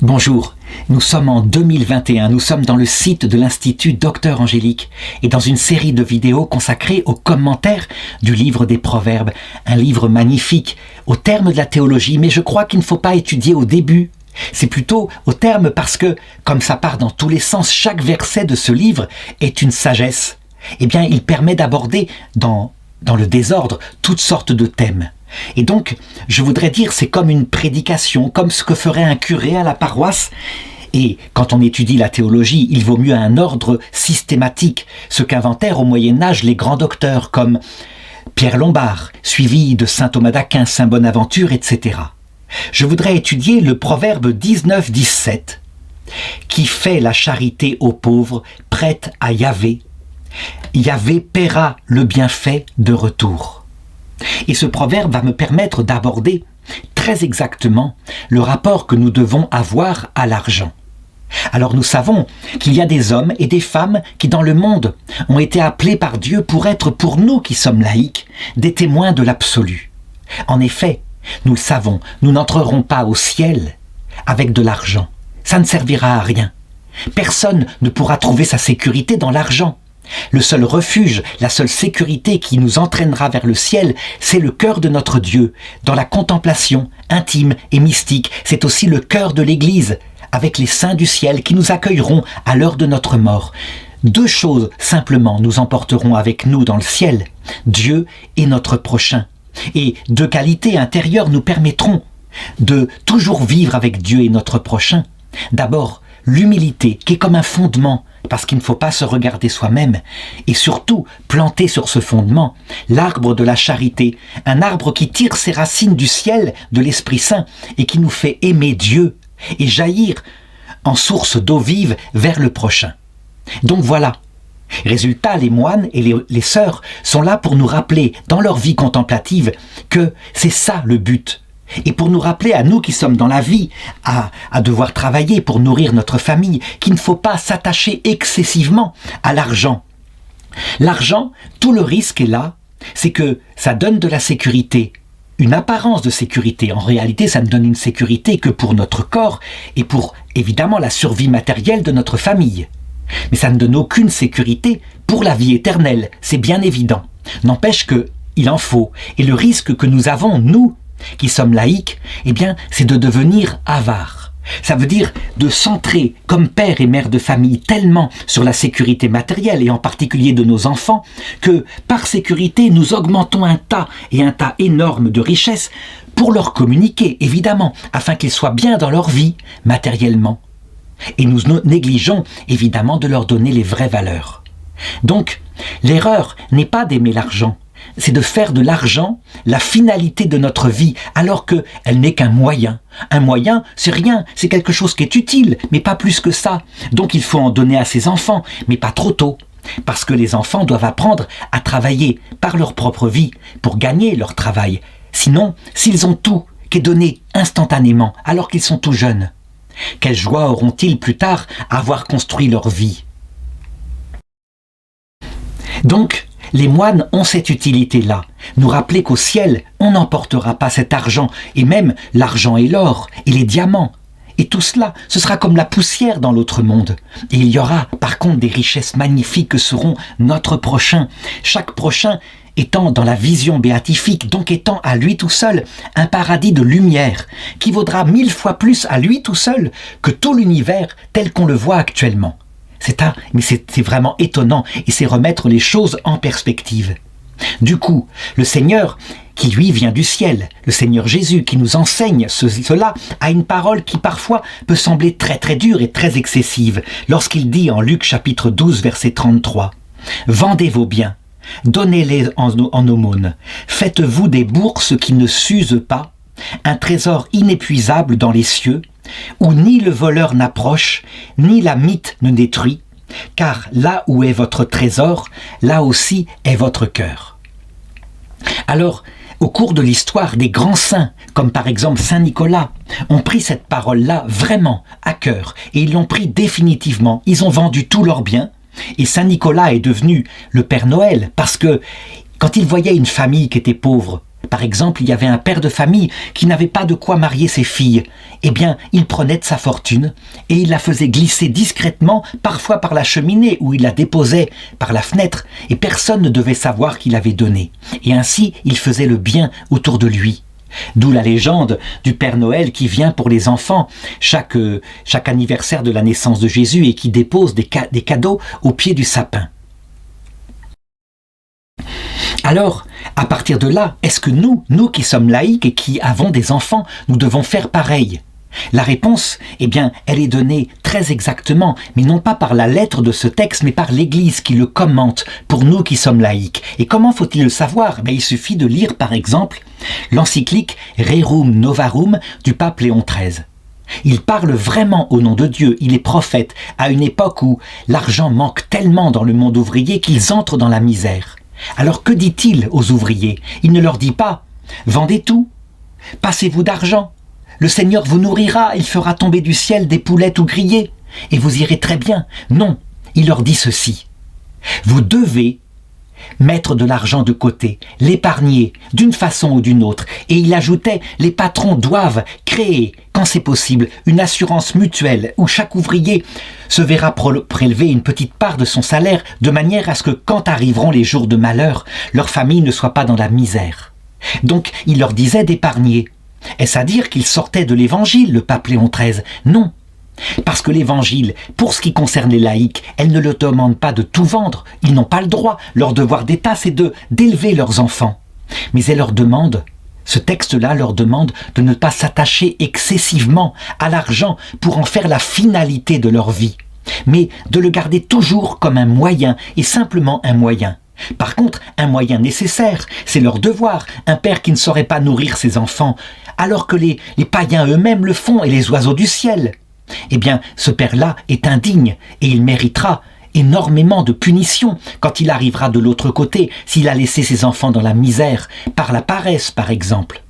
Bonjour, nous sommes en 2021, nous sommes dans le site de l'Institut Docteur Angélique et dans une série de vidéos consacrées aux commentaires du livre des Proverbes, un livre magnifique au terme de la théologie, mais je crois qu'il ne faut pas étudier au début. C'est plutôt au terme parce que, comme ça part dans tous les sens, chaque verset de ce livre est une sagesse. Eh bien, il permet d'aborder dans le désordre toutes sortes de thèmes. Et donc, je voudrais dire, c'est comme une prédication, comme ce que ferait un curé à la paroisse. Et quand on étudie la théologie, il vaut mieux un ordre systématique, ce qu'inventèrent au Moyen-Âge les grands docteurs comme Pierre Lombard, suivi de saint Thomas d'Aquin, saint Bonaventure, etc. Je voudrais étudier le proverbe 19-17, qui fait la charité aux pauvres, prête à Yahvé. Yahvé paiera le bienfait de retour. Et ce proverbe va me permettre d'aborder très exactement le rapport que nous devons avoir à l'argent. Alors nous savons qu'il y a des hommes et des femmes qui dans le monde ont été appelés par Dieu pour être, pour nous qui sommes laïcs, des témoins de l'absolu. En effet, nous le savons, nous n'entrerons pas au ciel avec de l'argent. Ça ne servira à rien. Personne ne pourra trouver sa sécurité dans l'argent. Le seul refuge, la seule sécurité qui nous entraînera vers le ciel, c'est le cœur de notre Dieu, dans la contemplation intime et mystique. C'est aussi le cœur de l'Église, avec les saints du ciel qui nous accueilleront à l'heure de notre mort. Deux choses simplement nous emporterons avec nous dans le ciel, Dieu et notre prochain. Et deux qualités intérieures nous permettront de toujours vivre avec Dieu et notre prochain. D'abord, l'humilité qui est comme un fondement, parce qu'il ne faut pas se regarder soi-même, et surtout planter sur ce fondement l'arbre de la charité, un arbre qui tire ses racines du ciel, de l'Esprit Saint, et qui nous fait aimer Dieu et jaillir en source d'eau vive vers le prochain. Donc voilà. Résultat, les moines et les sœurs sont là pour nous rappeler dans leur vie contemplative que c'est ça le but. Et pour nous rappeler à nous qui sommes dans la vie, à devoir travailler pour nourrir notre famille, qu'il ne faut pas s'attacher excessivement à l'argent. L'argent, tout le risque est là, c'est que ça donne de la sécurité, une apparence de sécurité. En réalité, ça ne donne une sécurité que pour notre corps et pour, évidemment, la survie matérielle de notre famille. Mais ça ne donne aucune sécurité pour la vie éternelle, c'est bien évident. N'empêche qu'il en faut. Et le risque que nous avons, nous, qui sommes laïcs, eh bien, c'est de devenir avares. Ça veut dire de centrer, comme père et mère de famille, tellement sur la sécurité matérielle, et en particulier de nos enfants, que par sécurité, nous augmentons un tas énorme de richesses pour leur communiquer, évidemment, afin qu'ils soient bien dans leur vie, matériellement. Et nous négligeons, évidemment, de leur donner les vraies valeurs. Donc, l'erreur n'est pas d'aimer l'argent, c'est de faire de l'argent la finalité de notre vie, alors qu'elle n'est qu'un moyen. Un moyen, c'est rien, c'est quelque chose qui est utile, mais pas plus que ça. Donc il faut en donner à ses enfants, mais pas trop tôt. Parce que les enfants doivent apprendre à travailler par leur propre vie, pour gagner leur travail. Sinon, s'ils ont tout qui est donné instantanément, alors qu'ils sont tout jeunes, quelle joie auront-ils plus tard à avoir construit leur vie? Donc, les moines ont cette utilité-là, nous rappeler qu'au ciel, on n'emportera pas cet argent, et même l'argent et l'or, et les diamants. Et tout cela, ce sera comme la poussière dans l'autre monde. Et il y aura, par contre, des richesses magnifiques que seront notre prochain. Chaque prochain étant dans la vision béatifique, donc étant à lui tout seul un paradis de lumière, qui vaudra 1000 fois plus à lui tout seul que tout l'univers tel qu'on le voit actuellement. Mais c'est vraiment étonnant, et c'est remettre les choses en perspective. Du coup, le Seigneur, qui lui vient du ciel, le Seigneur Jésus, qui nous enseigne cela, a une parole qui parfois peut sembler très très dure et très excessive, lorsqu'il dit en Luc chapitre 12, verset 33, « Vendez vos biens, donnez-les en aumône, faites-vous des bourses qui ne s'usent pas, un trésor inépuisable dans les cieux, où ni le voleur n'approche, ni la mite ne détruit, car là où est votre trésor, là aussi est votre cœur. » Alors, au cours de l'histoire, des grands saints, comme par exemple Saint Nicolas, ont pris cette parole-là vraiment à cœur, et ils l'ont pris définitivement. Ils ont vendu tous leurs biens, et Saint Nicolas est devenu le Père Noël, parce que quand il voyait une famille qui était pauvre, Par exemple, il y avait un père de famille qui n'avait pas de quoi marier ses filles. Eh bien, il prenait de sa fortune et il la faisait glisser discrètement, parfois par la cheminée où il la déposait par la fenêtre, et personne ne devait savoir qu'il avait donné. Et ainsi, il faisait le bien autour de lui. D'où la légende du Père Noël qui vient pour les enfants chaque anniversaire de la naissance de Jésus et qui dépose des cadeaux au pied du sapin. Alors, à partir de là, est-ce que nous qui sommes laïcs et qui avons des enfants, nous devons faire pareil ? La réponse, eh bien, elle est donnée très exactement, mais non pas par la lettre de ce texte, mais par l'Église qui le commente pour nous qui sommes laïcs. Et comment faut-il le savoir ? Il suffit de lire, par exemple, l'encyclique Rerum Novarum du pape Léon XIII. Il parle vraiment au nom de Dieu, il est prophète, à une époque où l'argent manque tellement dans le monde ouvrier qu'ils entrent dans la misère. Alors que dit-il aux ouvriers ? Il ne leur dit pas « Vendez tout, passez-vous d'argent, le Seigneur vous nourrira, il fera tomber du ciel des poulets tout grillés, et vous irez très bien. » Non, il leur dit ceci « Vous devez mettre de l'argent de côté, l'épargner d'une façon ou d'une autre. » Et il ajoutait « Les patrons doivent créer, quand c'est possible, une assurance mutuelle où chaque ouvrier se verra prélever une petite part de son salaire de manière à ce que quand arriveront les jours de malheur, leur famille ne soit pas dans la misère. » Donc il leur disait d'épargner. Est-ce à dire qu'il sortait de l'Évangile, le pape Léon XIII ? Non. Parce que l'Évangile, pour ce qui concerne les laïcs, elle ne leur demande pas de tout vendre. Ils n'ont pas le droit. Leur devoir d'État, c'est d'élever leurs enfants. Mais elle leur demande, ce texte-là leur demande de ne pas s'attacher excessivement à l'argent pour en faire la finalité de leur vie, mais de le garder toujours comme un moyen, et simplement un moyen. Par contre, un moyen nécessaire, c'est leur devoir. Un père qui ne saurait pas nourrir ses enfants, alors que les païens eux-mêmes le font, et les oiseaux du ciel. Eh bien, ce père-là est indigne, et il méritera énormément de punitions quand il arrivera de l'autre côté, s'il a laissé ses enfants dans la misère, par la paresse par exemple.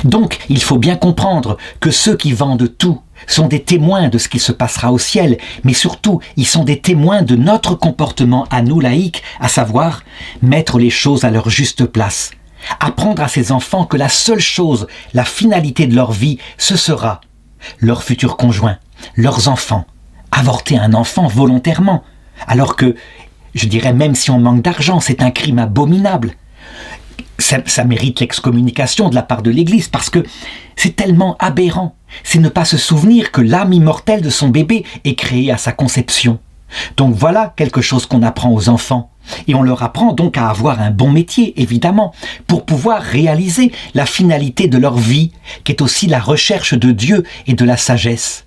Donc, il faut bien comprendre que ceux qui vendent tout sont des témoins de ce qui se passera au ciel, mais surtout, ils sont des témoins de notre comportement à nous laïcs, à savoir mettre les choses à leur juste place. Apprendre à ces enfants que la seule chose, la finalité de leur vie, ce sera leur futur conjoint, leurs enfants. Avorter un enfant volontairement, alors que, je dirais même si on manque d'argent, c'est un crime abominable. Ça mérite l'excommunication de la part de l'Église parce que c'est tellement aberrant. C'est ne pas se souvenir que l'âme immortelle de son bébé est créée à sa conception. Donc voilà quelque chose qu'on apprend aux enfants. Et on leur apprend donc à avoir un bon métier, évidemment, pour pouvoir réaliser la finalité de leur vie, qui est aussi la recherche de Dieu et de la sagesse.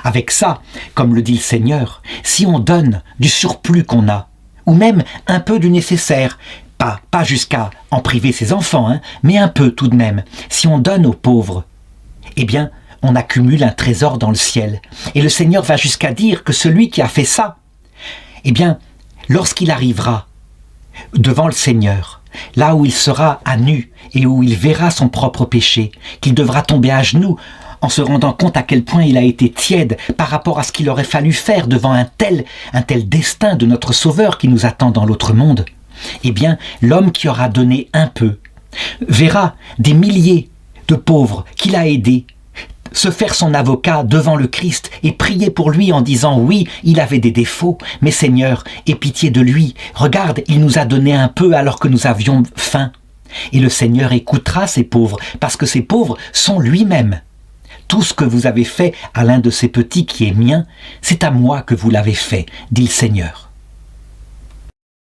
Avec ça, comme le dit le Seigneur, si on donne du surplus qu'on a, ou même un peu du nécessaire, pas jusqu'à en priver ses enfants, mais un peu tout de même, si on donne aux pauvres, eh bien, on accumule un trésor dans le ciel. Et le Seigneur va jusqu'à dire que celui qui a fait ça, eh bien, lorsqu'il arrivera devant le Seigneur, là où il sera à nu et où il verra son propre péché, qu'il devra tomber à genoux en se rendant compte à quel point il a été tiède par rapport à ce qu'il aurait fallu faire devant un tel destin de notre Sauveur qui nous attend dans l'autre monde, eh bien, l'homme qui aura donné un peu verra des milliers de pauvres qu'il a aidés se faire son avocat devant le Christ et prier pour lui en disant « Oui, il avait des défauts, mais Seigneur, aie pitié de lui. Regarde, il nous a donné un peu alors que nous avions faim. » Et le Seigneur écoutera ces pauvres, parce que ces pauvres sont lui-même. Tout ce que vous avez fait à l'un de ces petits qui est mien, c'est à moi que vous l'avez fait, dit le Seigneur.